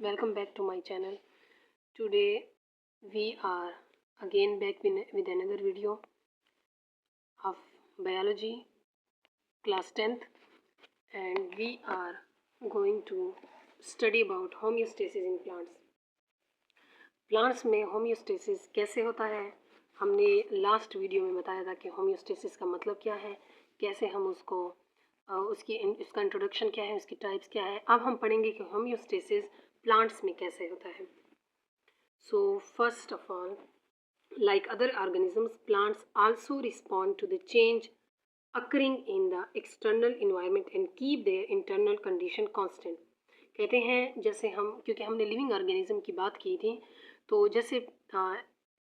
Welcome back to my channel. Today we are again back with another video of biology class 10th, and we are going to study about homeostasis in plants. Plants में homeostasis कैसे होता है, हमने last video में बताया था कि homeostasis का मतलब क्या है, कैसे हम उसको उसका इंट्रोडक्शन क्या है, उसकी टाइप्स क्या है। अब हम पढ़ेंगे कि होम्योस्टेसिस प्लांट्स में कैसे होता है। So first of all, like other organisms, plants also respond to the change occurring in the external environment and keep their internal condition constant. कहते हैं जैसे हम, क्योंकि हमने लिविंग ऑर्गेनिज्म की बात की थी, तो जैसे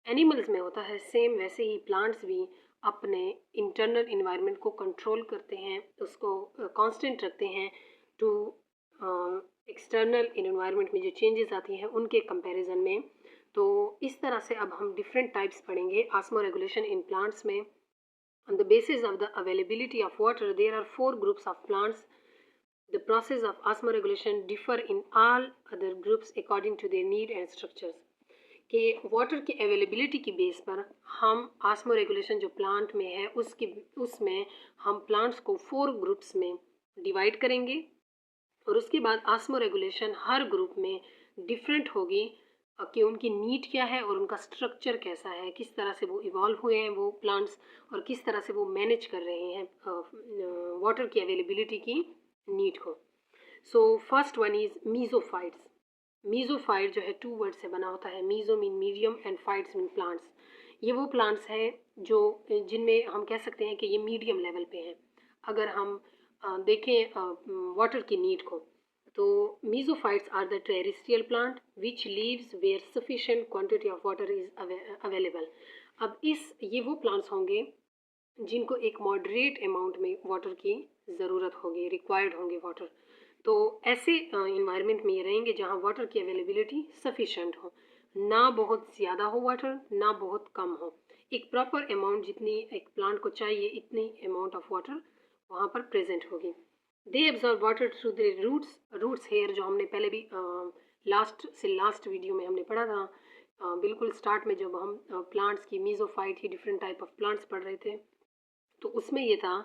एनिमल्स में होता है सेम वैसे ही प्लांट्स भी अपने इंटरनल इन्वायरमेंट को कंट्रोल करते हैं, उसको कांस्टेंट रखते हैं टू एक्सटर्नल इन्वायरमेंट में जो चेंजेस आती हैं उनके कंपैरिजन में। तो इस तरह से अब हम डिफरेंट टाइप्स पढ़ेंगे ऑस्मो रेगुलेशन इन प्लांट्स में। On the basis of the availability of water there are 4 groups of plants. The process of osmoregulation differ in all other groups according to their need and structures. कि water की availability की base पर हम osmo regulation जो plant में है उसमें हम प्लांट्स को 4 ग्रुप्स में डिवाइड करेंगे, और उसके बाद ऑस्मो रेगुलेशन हर ग्रुप में डिफरेंट होगी कि उनकी नीड क्या है और उनका स्ट्रक्चर कैसा है, किस तरह से वो इवॉल्व हुए हैं वो प्लांट्स, और किस तरह से वो मैनेज कर रहे हैं वाटर की अवेलेबिलिटी की नीड को। So first one is mesophytes. Mesophyte जो है 2 वर्ड से बना होता है. Meso mean medium and phytes mean plants. ये वो प्लांट्स हैं जो जिनमें हम कह सकते हैं कि ये मीडियम लेवल पे हैं। अगर हम देखें वाटर की नीड को, तो mesophytes are the terrestrial plant which lives where sufficient quantity of water is available. अब ये वो प्लांट्स होंगे जिनको एक मॉडरेट अमाउंट में वाटर की ज़रूरत होगी, रिक्वायर्ड होंगे वाटर। तो ऐसे इन्वायरमेंट में ये रहेंगे जहाँ वाटर की अवेलेबिलिटी सफिशेंट हो, ना बहुत ज़्यादा हो वाटर, ना बहुत कम हो, एक प्रॉपर अमाउंट जितनी एक प्लांट को चाहिए इतनी अमाउंट ऑफ वाटर वहाँ पर प्रेजेंट होगी. They absorb water through the roots hair, जो हमने पहले भी लास्ट वीडियो में हमने पढ़ा था, बिल्कुल स्टार्ट में जब हम प्लांट्स की मीजोफाइट ही डिफरेंट टाइप ऑफ प्लांट्स पढ़ रहे थे, तो उसमें ये था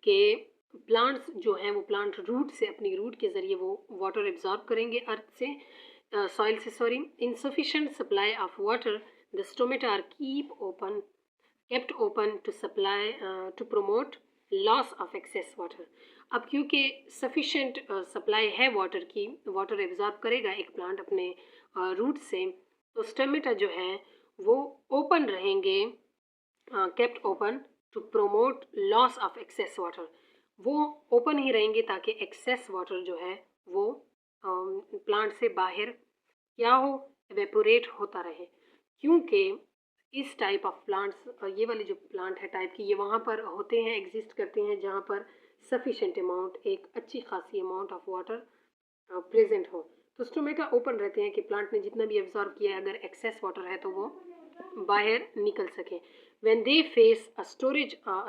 कि प्लांट्स जो हैं वो प्लांट रूट से, अपनी रूट के ज़रिए वो वाटर एब्जॉर्ब करेंगे अर्थ से, सॉइल से, sorry. Insufficient supply of water, the stomata are kept open to supply to promote loss of excess water. अब क्योंकि सफिशेंट सप्लाई है वाटर की, वाटर एब्जॉर्ब करेगा एक प्लांट अपने रूट से, तो स्टोमेटा जो है वो ओपन रहेंगे, kept open to promote loss of excess water. वो ओपन ही रहेंगे ताकि एक्सेस वाटर जो है वो प्लांट से बाहर क्या हो, एवेपोरेट होता रहे. क्योंकि इस टाइप ऑफ प्लांट्स, ये वाले जो प्लांट है टाइप की, ये वहाँ पर होते हैं, एग्जिस्ट करते हैं जहाँ पर सफिशेंट अमाउंट, एक अच्छी खासी अमाउंट ऑफ वाटर प्रेजेंट हो. तो स्टोमेटा ओपन रहते हैं कि प्लांट ने जितना भी एब्जॉर्ब किया है, अगर एक्सेस वाटर है तो वो बाहर निकल सके. When they face a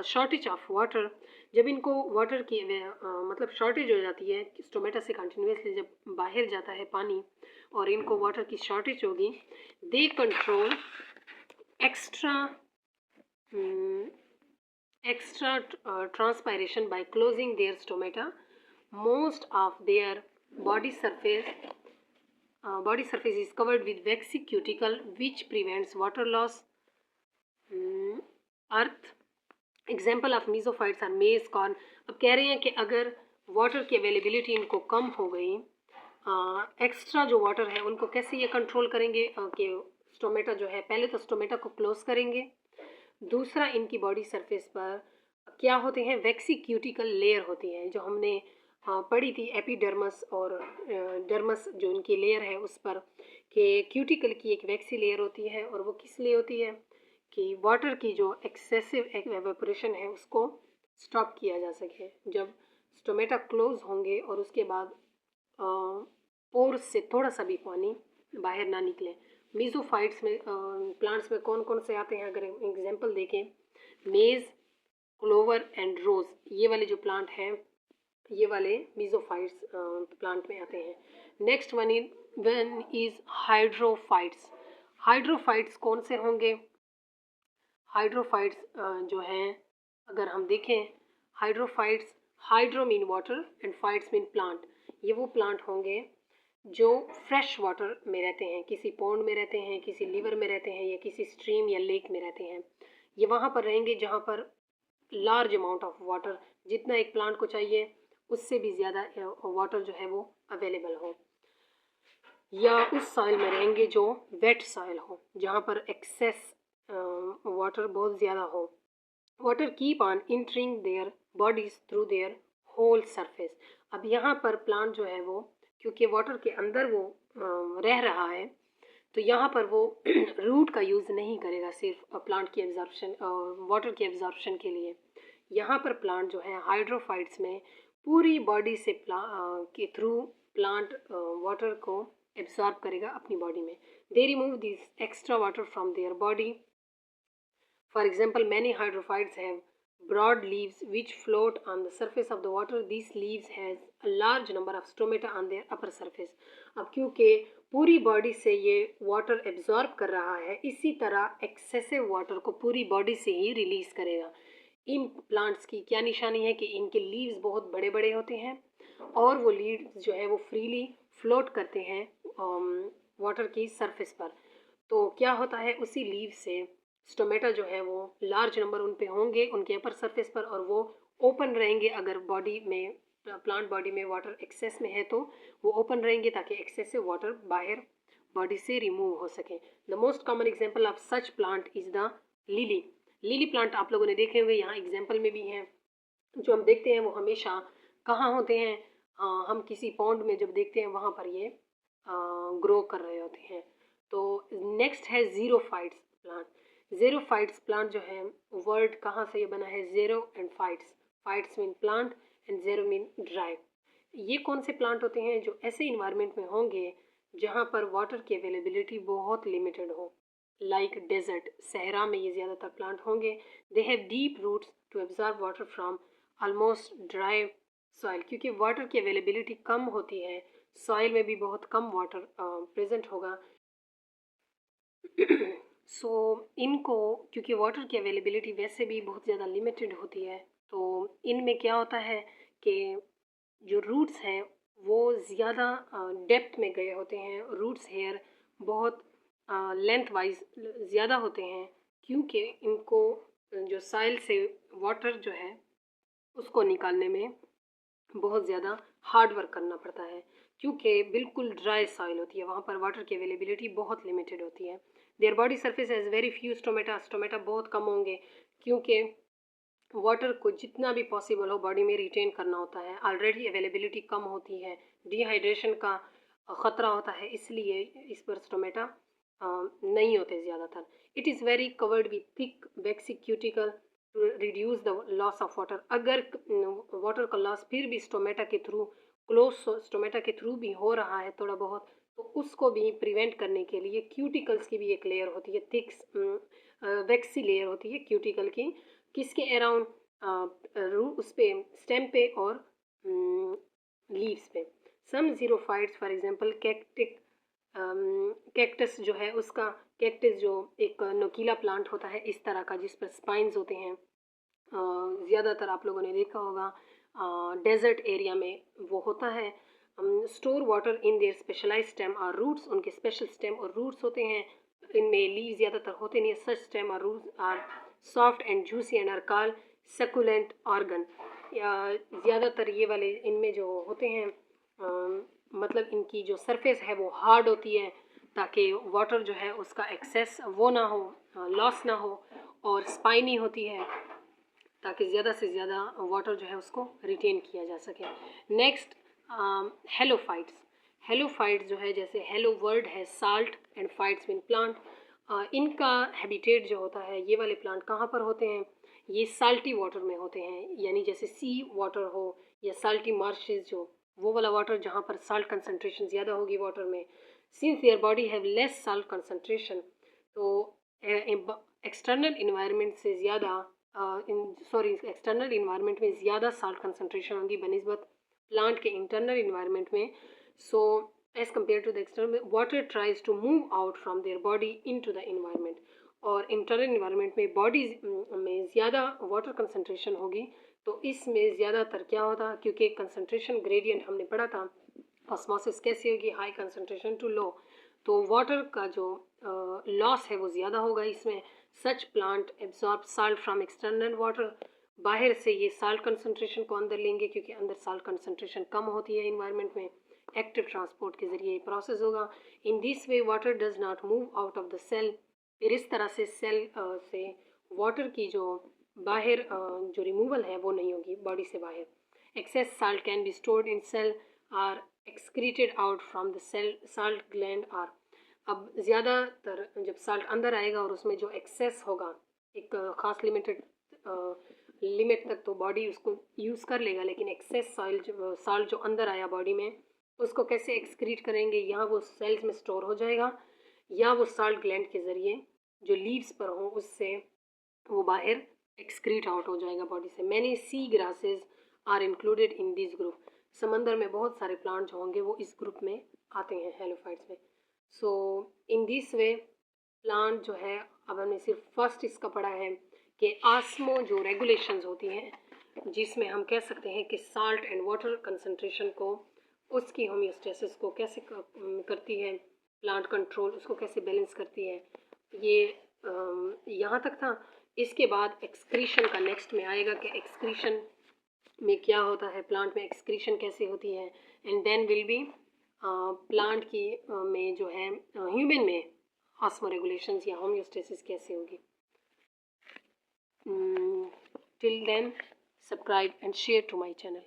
shortage of water, जब इनको वाटर की मतलब शॉर्टेज हो जाती है, स्टोमेटा से कंटिन्यूसली जब बाहर जाता है पानी और इनको वाटर की शॉर्टेज होगी, they control extra transpiration by closing their stomata. Most of their body surface is covered with waxy cuticle which prevents water loss. अर्थ example of mesophytes are maize, corn. अब कह रहे हैं कि अगर वाटर की अवेलेबिलिटी इनको कम हो गई, एक्स्ट्रा जो वाटर है उनको कैसे ये कंट्रोल करेंगे कि स्टोमेटा जो है, पहले तो स्टोमेटा को क्लोज करेंगे, दूसरा इनकी बॉडी सरफेस पर क्या होते हैं, वैक्सी क्यूटिकल लेयर होती है जो हमने पढ़ी थी, एपिडर्मस और डर्मस जो इनकी लेयर है उस पर, कि क्यूटिकल की एक वैक्सी लेयर होती है, और वो किस लिए होती है कि वाटर की जो एक्सेसिव एवेपोरेशन है उसको स्टॉप किया जा सके. जब स्टोमेटा क्लोज होंगे और उसके बाद पोर्स से थोड़ा सा भी पानी बाहर ना निकले. मीजोफाइट्स में प्लांट्स में कौन कौन से आते हैं, अगर एग्जांपल देखें, मेज, क्लोवर एंड रोज़, ये वाले जो प्लांट हैं ये वाले मीजोफाइट्स प्लांट में आते हैं. Next one in one is hydrophytes. Hydrophytes कौन से होंगे? हाइड्रोफाइट्स जो हैं, अगर हम देखें, hydrophytes, hydro mean water and phytes mean plant. ये वो प्लांट होंगे जो फ्रेश वाटर में रहते हैं, किसी पॉन्ड में रहते हैं, किसी रिवर में रहते हैं, या किसी स्ट्रीम या लेक में रहते हैं। ये वहाँ पर रहेंगे जहाँ पर लार्ज अमाउंट ऑफ वाटर, जितना एक प्लांट को चाहिए उससे भी ज़्यादा वाटर जो है वो अवेलेबल हो। या उस सॉइल में रहेंगे जो वेट सॉइल हो, जहाँ पर एक्सेस वाटर बहुत ज़्यादा हो। Water keep on entering their bodies through their whole surface. अब यहाँ पर प्लांट जो है वो, क्योंकि वाटर के अंदर वो रह रहा है, तो यहाँ पर वो रूट का यूज़ नहीं करेगा सिर्फ प्लांट की एब्जॉर्प्शन, वाटर की एब्जॉर्प्शन के लिए। यहाँ पर प्लांट जो है हाइड्रोफाइट्स में पूरी बॉडी से के थ्रू प्लांट वाटर को एब्जॉर्ब करेगा अपनी बॉडी में। They remove this extra water from their body. For example, many hydrophytes have broad leaves which float on the surface of the water. These leaves has a large number of stomata on their upper surface. अब क्योंकि पूरी body से ये water absorb कर रहा है, इसी तरह एक्सेसिव वाटर को पूरी बॉडी से ही रिलीज करेगा। इन प्लांट्स की क्या निशानी है कि इनके लीव्स बहुत बड़े बड़े होते हैं और वो लीव्स जो है वो फ्रीली फ्लोट करते हैं वाटर की सरफेस पर। तो क्या होता है, उसी लीव से स्टोमेटा जो है वो लार्ज नंबर उन पे होंगे उनके अपर सरफेस पर, और वो ओपन रहेंगे। अगर बॉडी में, प्लांट बॉडी में वाटर एक्सेस में है तो वो ओपन रहेंगे ताकि एक्सेसिव वाटर बाहर बॉडी से रिमूव हो सके। The most common example of such plant is the lily. Lily plant आप लोगों ने देखे होंगे, यहाँ एग्जाम्पल में भी हैं। जो हम देखते हैं वो हमेशा कहाँ होते हैं, हम किसी पॉन्ड में जब देखते हैं वहाँ पर ये ग्रो कर रहे होते हैं। तो नेक्स्ट है ज़ीरोफाइट्स प्लांट। ज़ीरोफाइट्स प्लांट जो है, वर्ड कहाँ से ये बना है, zero and fights. Fights mean plant and zero mean dry. ये कौन से प्लांट होते हैं? जो ऐसे इन्वायरमेंट में होंगे जहाँ पर वाटर की अवेलेबिलिटी बहुत लिमिटेड हो, लाइक डेजर्ट, सहरा में ये ज़्यादातर प्लांट होंगे। They have deep roots to absorb water from almost dry soil. क्योंकि वाटर की अवेलेबिलिटी कम होती है, सॉइल में भी बहुत कम वाटर प्रेजेंट होगा। सो इनको, क्योंकि वाटर की अवेलेबिलिटी वैसे भी बहुत ज़्यादा लिमिटेड होती है, तो इनमें क्या होता है कि जो रूट्स हैं वो ज़्यादा डेप्थ में गए होते हैं। रूट्स हेयर बहुत लेंथ वाइज ज़्यादा होते हैं, क्योंकि इनको जो सॉइल से वाटर जो है उसको निकालने में बहुत ज़्यादा हार्ड वर्क करना पड़ता है, क्योंकि बिल्कुल ड्राई सॉइल होती है, वहाँ पर वाटर की अवेलेबिलिटी बहुत लिमिटेड होती है। Their body surface has very few stomata. Stomata बहुत कम होंगे, क्योंकि वाटर को जितना भी पॉसिबल हो बॉडी में रिटेन करना होता है। ऑलरेडी अवेलेबिलिटी कम होती है, डिहाइड्रेशन का ख़तरा होता है, इसलिए इस पर स्टोमेटा नहीं होते ज़्यादातर। It is very covered with thick waxy cuticle to reduce the loss of water. अगर वाटर का लॉस फिर भी स्टोमेटा के थ्रू, क्लोज स्टोमेटा के थ्रू भी हो रहा है थोड़ा बहुत, तो उसको भी प्रिवेंट करने के लिए क्यूटिकल्स की भी एक लेयर होती है, थिक वैक्सी लेयर होती है क्यूटिकल की, किसके अराउंड, उस पे स्टेम पे और लीव्स पे। सम ज़ीरोफाइट्स फॉर एग्जांपल कैक्टस जो है उसका, कैक्टस जो एक नोकीला प्लांट होता है इस तरह का, जिस पर स्पाइंस होते हैं, ज़्यादातर आप लोगों ने देखा होगा डेजर्ट एरिया में वो होता है। Store water in their specialize stem और रूट्स। उनके स्पेशल स्टेम और रूट्स होते हैं, इनमें लीव ज़्यादातर होते नहीं है। सच स्टेम और roots are soft and juicy and are called succulent organ. या ज़्यादातर ये वाले इनमें जो होते हैं, मतलब इनकी जो सरफेस है वो हार्ड होती है, ताकि वाटर जो है उसका एक्सेस वो ना हो, लॉस ना हो, और स्पाइनी होती है ताकि ज़्यादा से ज़्यादा वाटर जो है उसको रिटेन किया जा सके। Next halophytes. हेलोफाइट्स जो है, जैसे हेलो वर्ड है salt and phytes mean plant, इनका हैबिटेट जो होता है, ये वाले प्लांट कहाँ पर होते हैं, ये साल्टी वाटर में होते हैं, यानी जैसे सी वाटर हो या साल्टी मार्शेज, जो वो वाला वाटर जहाँ पर साल्ट कंसनट्रेशन ज़्यादा होगी वाटर में। Since their body have less salt concentration, तो एक्सटर्नल इन्वायरमेंट से ज़्यादा एक्सटर्नल इन्वायरमेंट में ज़्यादा साल्ट कंसनट्रेशन होगी बनिस्बत प्लांट के इंटरनल इन्वायरमेंट में। So as compare to the external, water tries to move out from their body into the environment. और इंटरनल इन्वायरमेंट में बॉडी में ज़्यादा वाटर कंसनट्रेशन होगी, तो इसमें ज़्यादातर क्या होता, क्योंकि कंसनट्रेशन ग्रेडियंट हमने पढ़ा था, ऑस्मोसिस कैसी होगी, हाई कंसनट्रेशन टू लो, तो वाटर का जो लॉस है वो ज़्यादा होगा इसमें। Such plant absorb salt from external water, बाहर से ये साल्ट कंसनट्रेशन को अंदर लेंगे, क्योंकि अंदर साल्ट कंसनट्रेशन कम होती है इन्वायरमेंट में। एक्टिव ट्रांसपोर्ट के ज़रिए ये प्रोसेस होगा। In this way water does not move out of the cell, फिर इस तरह से सेल से वाटर की जो बाहर जो रिमूवल है वो नहीं होगी बॉडी से बाहर। Excess salt can be stored in cell or excreted out from the cell salt gland are. अब ज़्यादातर जब साल्ट अंदर आएगा और उसमें जो एक्सेस होगा एक ख़ास लिमिट तक तो बॉडी उसको यूज़ कर लेगा, लेकिन एक्सेस साल्ट जो अंदर आया बॉडी में उसको कैसे एक्सक्रीट करेंगे, यहाँ वो सेल्स में स्टोर हो जाएगा, या वो साल्ट ग्लैंड के ज़रिए जो लीव्स पर हों उससे वो बाहर एक्सक्रीट आउट हो जाएगा बॉडी से। Many sea grasses are included in this group, समंदर में बहुत सारे प्लांट जो होंगे वो इस ग्रुप में आते हैं, हेलोफाइट्स में। सो इन दिस वे प्लांट जो है, अब हमने सिर्फ फर्स्ट इसका पढ़ा है कि आस्मो जो रेगुलेशंस होती हैं, जिसमें हम कह सकते हैं कि साल्ट एंड वाटर कंसंट्रेशन को, उसकी होमियोस्टेसिस को कैसे करती है प्लांट कंट्रोल, उसको कैसे बैलेंस करती है, ये यहाँ तक था। इसके बाद एक्सक्रीशन का नेक्स्ट में आएगा कि एक्सक्रीशन में क्या होता है, प्लांट में एक्सक्रीशन कैसे होती है, and then will be plant की में जो है ह्यूमन में ऑस्मो रेगुलेशंस या होमियोस्टेसिस कैसे होगी। Till then subscribe and share to my channel.